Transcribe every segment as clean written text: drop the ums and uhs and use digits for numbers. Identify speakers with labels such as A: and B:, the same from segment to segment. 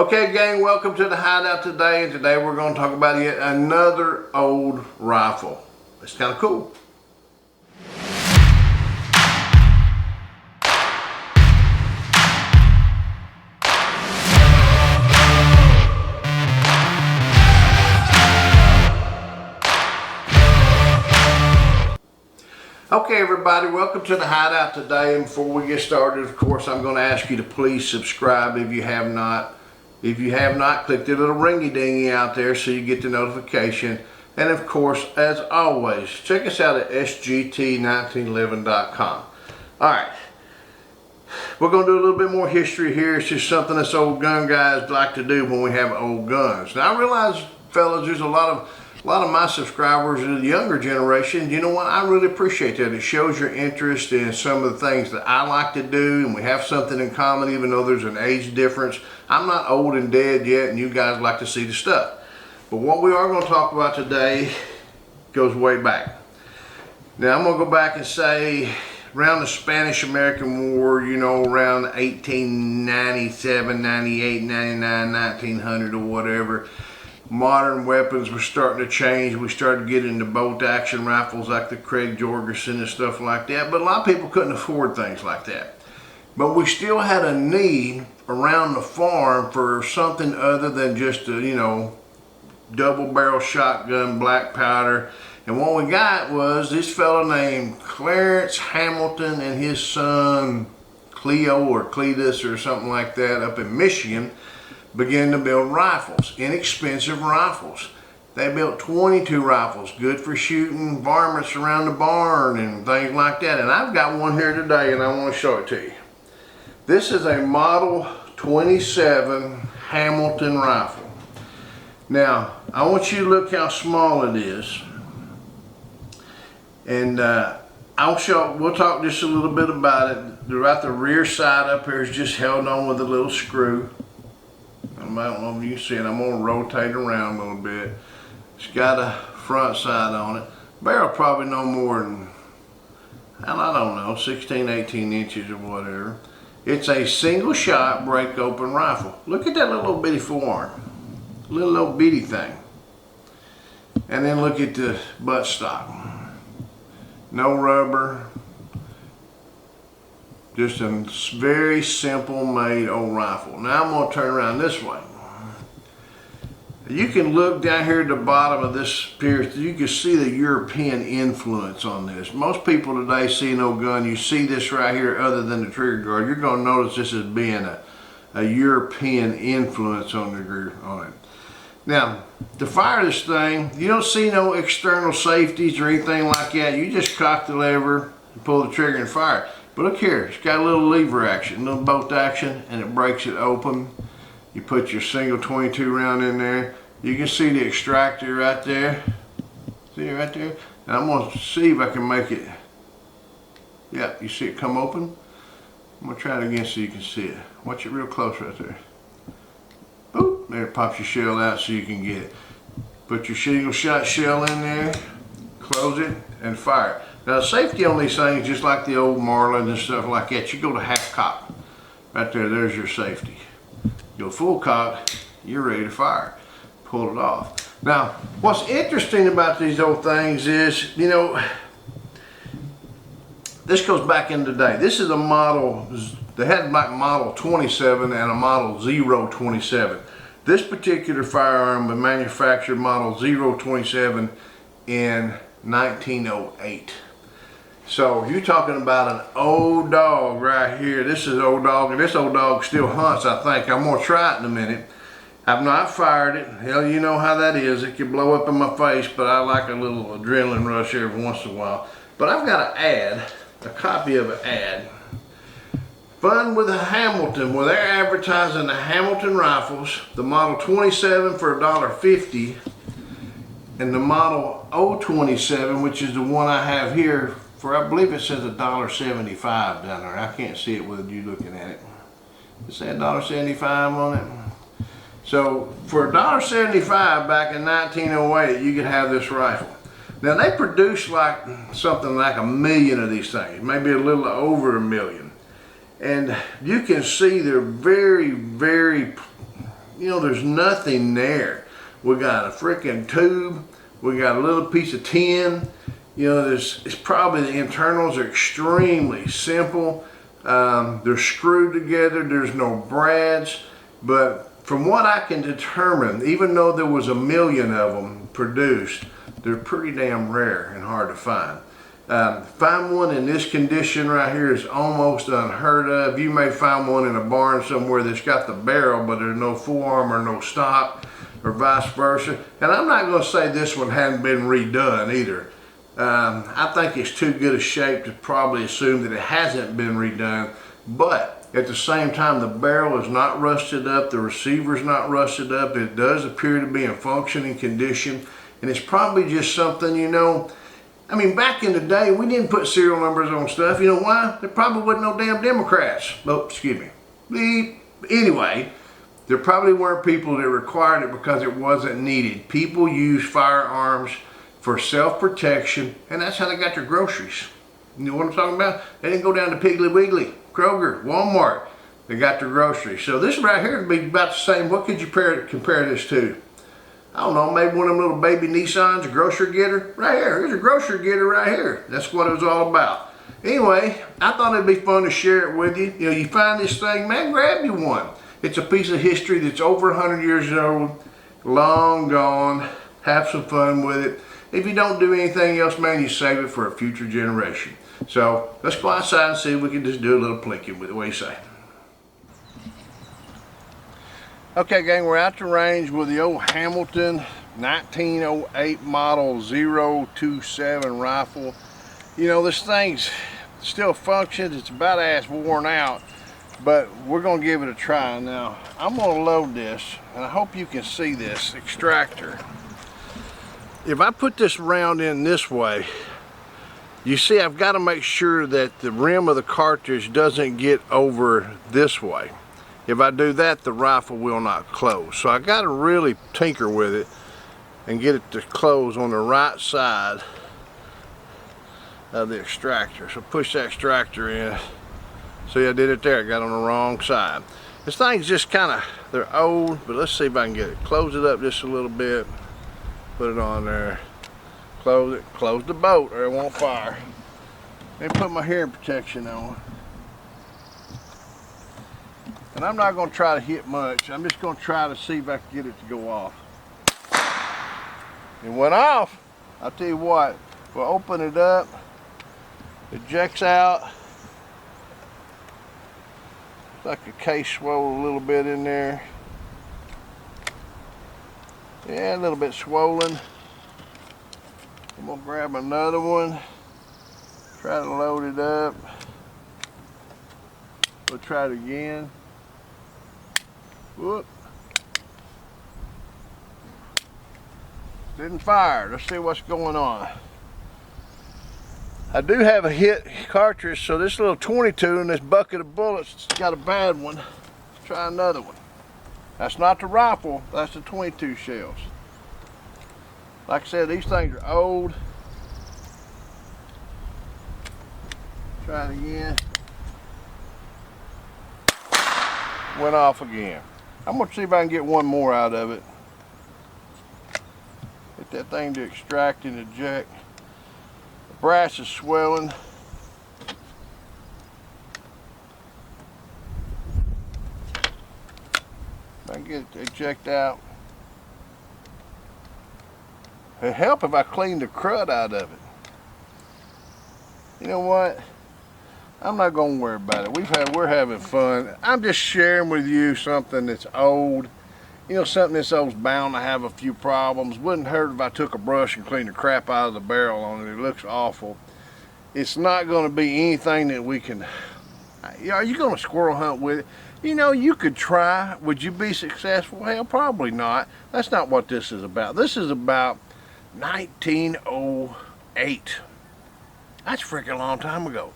A: Okay, gang, welcome to the Hideout today, and today we're going to talk about yet another old rifle. It's kind of cool. Okay, everybody, welcome to the Hideout today, and before we get started, of course, I'm going to ask you to please subscribe if you have not. If you have not, click the little ringy-dingy out there so you get the notification. And of course, as always, check us out at sgt1911.com. Alright, we're going to do a little bit more history here. It's just something us old gun guys like to do when we have old guns. Now, I realize, fellas, there's a lot of my subscribers are the younger generation. You know what? I really appreciate that. It shows your interest in some of the things that I like to do, and we have something in common even though there's an age difference. I'm not old and dead yet, and you guys like to see the stuff. But what we are going to talk about today goes way back. Now, I'm going to go back and say around the Spanish-American War, you know, around 1897, 98, 99, 1900 or whatever. Modern weapons were starting to change. We started getting into bolt action rifles like the Craig Jorgensen and stuff like that. But a lot of people couldn't afford things like that. But we still had a need around the farm for something other than just a, you know, double barrel shotgun, black powder. And what we got was this fellow named Clarence Hamilton and his son Cleo or Cletus or something like that up in Michigan began to build rifles, inexpensive rifles. They built 22 rifles, good for shooting varmints around the barn and things like that. And I've got one here today and I want to show it to you. This is a Model 27 Hamilton rifle. Now, I want you to look how small it is. And we'll talk just a little bit about it. Right the rear side up here is just held on with a little screw. I don't know if you can see it. I'm going to rotate around a little bit. It's got a front side on it. Barrel probably no more than, I don't know, 16, 18 inches or whatever. It's a single shot break open rifle. Look at that little bitty forearm. Little bitty thing. And then look at the buttstock. No rubber. Just a very simple made old rifle. Now I'm going to turn around this way. You can look down here at the bottom of this piece. You can see the European influence on this. Most people today see an old gun. You see this right here other than the trigger guard. You're going to notice this as being a European influence on it. Now, to fire this thing, you don't see no external safeties or anything like that. You just cock the lever, pull the trigger and fire it. But look here, it's got a little lever action, a little bolt action, and it breaks it open. You put your single 22 round in there. You can see the extractor right there. See it right there? And I'm going to see if I can make it. Yeah, you see it come open? I'm going to try it again so you can see it. Watch it real close right there. Boop, there it pops your shell out so you can get it. Put your single shot shell in there, close it, and fire it. Now, the safety on these things, just like the old Marlin and stuff like that, you go to half cock. Right there, there's your safety. Go full cock, you're ready to fire. Pull it off. Now, what's interesting about these old things is, you know, this goes back in the day. This is a model, they had like Model 27 and a Model 027. This particular firearm was manufactured Model 027 in 1908. So you're talking about an old dog right here. This is old dog, and this old dog still hunts, I think. I'm gonna try it in a minute. I've not fired it. Hell, you know how that is. It can blow up in my face, but I like a little adrenaline rush every once in a while. But I've got an ad, a copy of an ad. Fun with a Hamilton, where they're advertising the Hamilton rifles, the Model 27 for $1.50, and the Model 027, which is the one I have here, for I believe it says $1.75 down there. I can't see it with you looking at it. It says $1.75 on it. So for $1.75 back in 1908, you could have this rifle. Now they produce like something like 1 million of these things, maybe a little over 1 million. And you can see they're very, very you know, there's nothing there. We got a freaking tube. We got a little piece of tin. You know, it's probably the internals are extremely simple. They're screwed together. There's no brads. But from what I can determine, even though there was 1 million of them produced, they're pretty damn rare and hard to find. Find one in this condition right here is almost unheard of. You may find one in a barn somewhere that's got the barrel, but there's no forearm or no stock, or vice versa. And I'm not going to say this one hadn't been redone either. I think it's too good a shape to probably assume that it hasn't been redone, but at the same time, the barrel is not rusted up, the receiver's not rusted up. It does appear to be in functioning condition, and it's probably just something, you know, I mean, back in the day, we didn't put serial numbers on stuff. You know why? There probably wasn't no damn Democrats. Oh, excuse me. Beep. Anyway, there probably weren't people that required it because it wasn't needed. People used firearms for self-protection, and that's how they got their groceries. You know what I'm talking about? They didn't go down to Piggly Wiggly, Kroger, Walmart. They got their groceries. So this right here would be about the same. What could you compare this to? I don't know, maybe one of them little baby Nissans, a grocery getter. Right here, here's a grocery getter right here. That's what it was all about. Anyway, I thought it'd be fun to share it with you. You know, you find this thing, man, grab you one. It's a piece of history that's over 100 years old, long gone. Have some fun with it. If you don't do anything else, man, you save it for a future generation. So let's go outside and see if we can just do a little plinking with it. What do you say? Okay, gang, we're out the range with the old Hamilton 1908 model 027 rifle. You know, this thing's still functions. It's about ass worn out, but we're gonna give it a try. Now, I'm gonna load this, and I hope you can see this extractor. If I put this round in this way, you see I've got to make sure that the rim of the cartridge doesn't get over this way. If I do that, the rifle will not close. So I got to really tinker with it and get it to close on the right side of the extractor. So push that extractor in. See, I did it there. I got on the wrong side. This thing's just kind of, they're old, but let's see if I can get it. Close it up just a little bit. Put it on there. Close it. Close the bolt or it won't fire. Let me put my hearing protection on. And I'm not going to try to hit much. I'm just going to try to see if I can get it to go off. It went off. I'll tell you what, we'll open it up. Ejects out. It's like a case swole a little bit in there. Yeah, a little bit swollen. I'm going to grab another one. Try to load it up. We'll try it again. Whoop. Didn't fire. Let's see what's going on. I do have a hit cartridge, so this little 22 and this bucket of bullets got a bad one. Let's try another one. That's not the rifle, that's the 22 shells. Like I said, these things are old. Try it again. Went off again. I'm going to see if I can get one more out of it. Get that thing to extract and eject. The brass is swelling. If I can get it to eject out. It'd help if I cleaned the crud out of it. You know what? I'm not gonna worry about it. We're having fun. I'm just sharing with you something that's old. You know, something that's old's bound to have a few problems. Wouldn't hurt if I took a brush and cleaned the crap out of the barrel on it. It looks awful. It's not gonna be anything that we can, are you gonna squirrel hunt with it? You know, you could try. Would you be successful? Hell, probably not. That's not what this is about. This is about 1908. That's a freaking long time ago.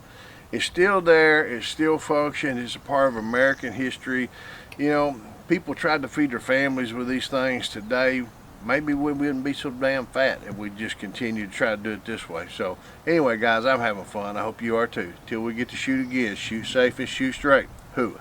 A: It's still there, it's still functioning, it's a part of American history. You know, people tried to feed their families with these things today. Maybe we wouldn't be so damn fat if we just continued to try to do it this way. So anyway, guys, I'm having fun. I hope you are too. Till we get to shoot again, shoot safe and shoot straight. Hoo.